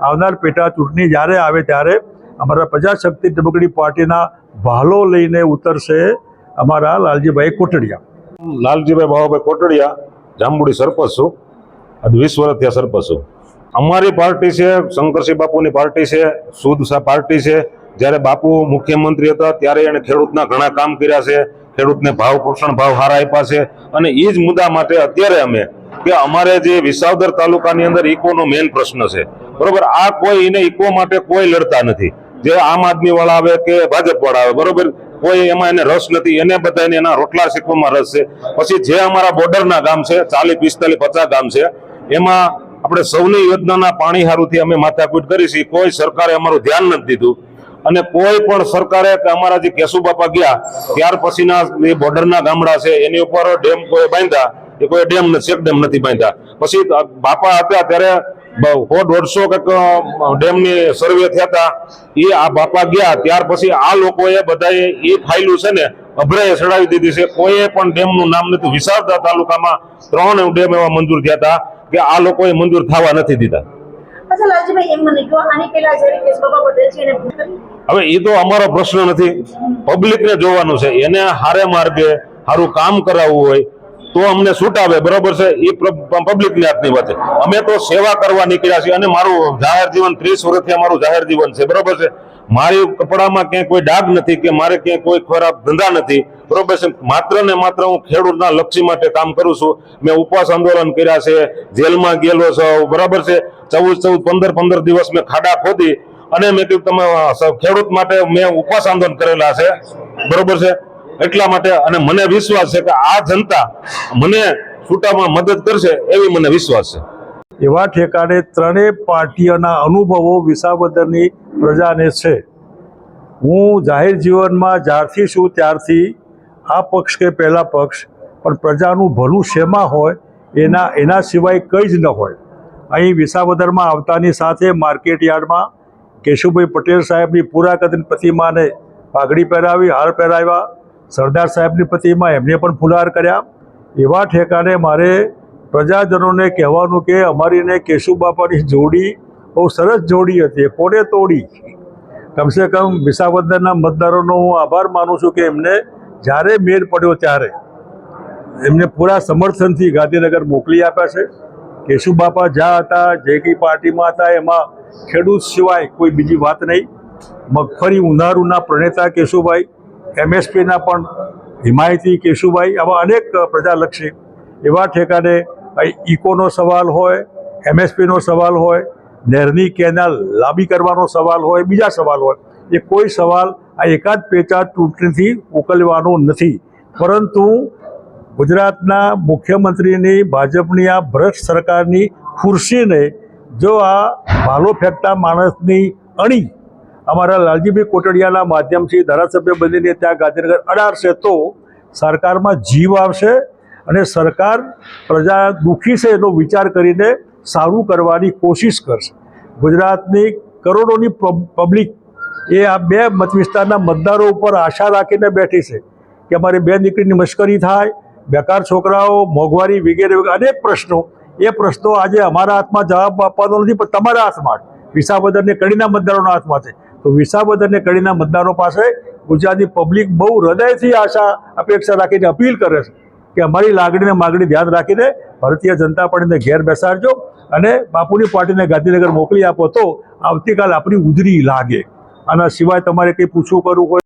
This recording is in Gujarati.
આવનાર પેટા ચૂંટણી જ્યારે આવે ત્યારે અમારા પ્રજાશક્તિ ડેમોક્રેટિક પાર્ટીના ભાલો લઈને ઉતરશે અમારા લાલજીભાઈ કોટડિયા. લાલજીભાઈ બાવાભાઈ કોટડિયા, જાંબુડી સરપંચ છું. આજ 20 વર્ષ થયા સરપંચ છું. અમારી પાર્ટી છે શંકરસિંહ બાપુની પાર્ટી છે, શુદ્ધ પાર્ટી છે. જ્યારે બાપુ મુખ્યમંત્રી હતા ત્યારે એને ખેડૂતના ઘણા કામ કર્યા છે, ખેડૂતને પોષણ ભાવ સારા આપ્યા છે. અને એ જ મુદ્દા માટે અત્યારે અમે કે અમારે જે વિસાવદર તાલુકાની અંદર ઇકોનો મેઇન પ્રશ્ન છે, બરોબર. આ કોઈ એને ઇકો માટે કોઈ લડતા નથી. જે આમ આદમી વાળા આવે કે ભાજપ વાળા આવે, બરોબર, કોઈ એમાં એને રસ નથી. એને બધાને એના રોટલા શીખવામાં રસ છે. પછી જે અમારા બોર્ડરના ગામ છે 40, 45, 50 ગામ છે, એમાં આપણે સૌની યોજનાના પાણી હારુંથી અમે માથાકૂટ કરી છે. કોઈ સરકારે અમારું ધ્યાન નથી દીધું. અને કોઈ પણ સરકારે અમારા જે કેશુબાપા ગયા ત્યાર પછીના જે બોર્ડરના ગામડા છે એની ઉપર ડેમ કોઈ બાંધ્યા, એ કોઈ ડેમ ચેક ડેમ નથી બાંધ્યા. પછી બાપા હતા ત્યારે 100-150 ડેમની સર્વે થયા હતા. એ આ બાપા ગયા ત્યાર પછી આ લોકોએ બધાએ એ ફાઇલું છે ને અભરાએ ચડાવી દીધી છે. કોઈએ પણ ડેમનું નામ નથી. વિસાવદર તાલુકામાં 3 ડેમ એવા મંજૂર થયા હતા કે આ લોકોએ મંજૂર થવા નથી દીધા. હવે એ તો અમારો પ્રશ્ન નથી, પબ્લિકને જોવાનું છે. એને હારે માર્ગે સારું કામ કરાવવું હોય તો અમને છૂટાવે, બરોબર છે. એ પબ્લિકની હાથની વાત છે. અમે તો સેવા કરવા નીકળ્યા છીએ. અને મારું જાહેર જીવન 30 વર્ષથી અમારું જાહેર જીવન છે, બરોબર છે. મારી કપડામાં ક્યાંય કોઈ ડાઘ નથી કે મારે ક્યાંય કોઈ ખરાબ ધંધા નથી, બરોબર છે. માત્ર ને માત્ર હું ખેડૂતના લક્ષી માટે કામ કરું છું. મેં ઉપવાસ આંદોલન કર્યા છે, જેલમાં ગયેલો છું, બરાબર છે. 14-14, 15 દિવસ મેં ખાડા ખોદી અને મેં કીધું તમે ખેડૂત માટે મેં ઉપવાસ આંદોલન કરેલા છે, બરોબર છે. એટલા માટે અને મને વિશ્વાસ છે કે આ જનતા મને છૂટામાં મદદ કરશે એવી મને વિશ્વાસ છે. એવા ઠેકાણે ત્રણેય પાર્ટીઓના અનુભવો વિસાવદરની પ્રજાને છે. હું જાહેર જીવનમાં જ્યારથી છું ત્યારથી આ પક્ષ કે પહેલા પક્ષ, પણ પ્રજાનું ભલું શેમાં હોય એના સિવાય કંઈ જ ન હોય. અહીં વિસાવદરમાં આવતાની સાથે માર્કેટ યાર્ડમાં કેશુભાઈ પટેલ સાહેબની પૂરા કદની પ્રતિમાને પાઘડી પહેરાવી, હાર પહેરાવ્યા. સરદાર સાહેબની પ્રતિમા એમને પણ ફુલહાર કર્યા. એવા ઠેકાણે મારે પ્રજાજનોને કહેવાનું કે અમારીને કેશુબાપાની જોડી બહુ સરસ જોડી હતી, કોને તોડી. કમસે કમ વિસાવદરના મતદારોનો હું આભાર માનું છું કે એમને જ્યારે મેળ પડ્યો ત્યારે એમને પૂરા સમર્થનથી ગાંધીનગર મોકલી આપ્યા છે. કેશુબાપા જ્યાં હતા, જે કંઈ પાર્ટીમાં હતા, એમાં ખેડૂત સિવાય કોઈ બીજી વાત નહીં. મગફળી ઉનાળુના પ્રણેતા કેશુભાઈ, MSPના પણ હિમાયતી કેશુભાઈ, આવા અનેક પ્રજાલક્ષી. એવા ઠેકાણે ઇકોનો સવાલ હોય, MSPનો સવાલ હોય, નહેરની કેનાલ લાંબી કરવાનો સવાલ હોય, બીજા સવાલ હોય, એ કોઈ સવાલ આ એકાદ પેટા ચૂંટણીથી ઉકેલવાનો નથી. પરંતુ ગુજરાતના મુખ્યમંત્રીની ભાજપની આ ભ્રષ્ટ સરકારની ખુરશીને જો આ ભાલો ફેંકતા માણસની અણી અમારા લાલજીભાઈ કોટડિયાના માધ્યમથી ધારાસભ્ય બનીને ત્યાં ગાંધીનગર અડાડશે તો સરકારમાં જીવ આવશે અને સરકાર પ્રજા દુઃખી છે એનો વિચાર કરીને સારું કરવાની કોશિશ કરશે. ગુજરાતની કરોડોની પબ્લિક એ આ બે મત વિસ્તારના મતદારો ઉપર આશા રાખીને બેઠી છે કે અમારી બે દીકરીની મશ્કરી થાય, બેકાર છોકરાઓ, મોંઘવારી વગેરે અનેક પ્રશ્નો. એ પ્રશ્નો આજે અમારા હાથમાં જવાબ આપવાનો નથી, પણ તમારા હાથમાં, વિસાવદરને કડીના મતદારોના હાથમાં છે. તો વિસાવદરને કડીના મતદારો પાસે ગુજરાતની પબ્લિક બહુ હૃદયથી આશા અપેક્ષા રાખીને અપીલ કરે છે કે અમારી લાગણીને માગણી ધ્યાન રાખીને ભારતીય જનતા પાર્ટીને ઘેર બેસાડજો અને બાપુની પાર્ટીને ગાંધીનગર મોકલી આપો તો આવતીકાલ આપણી ઉજળી લાગે. આના સિવાય તમારે કંઈ પૂછવું કરવું હોય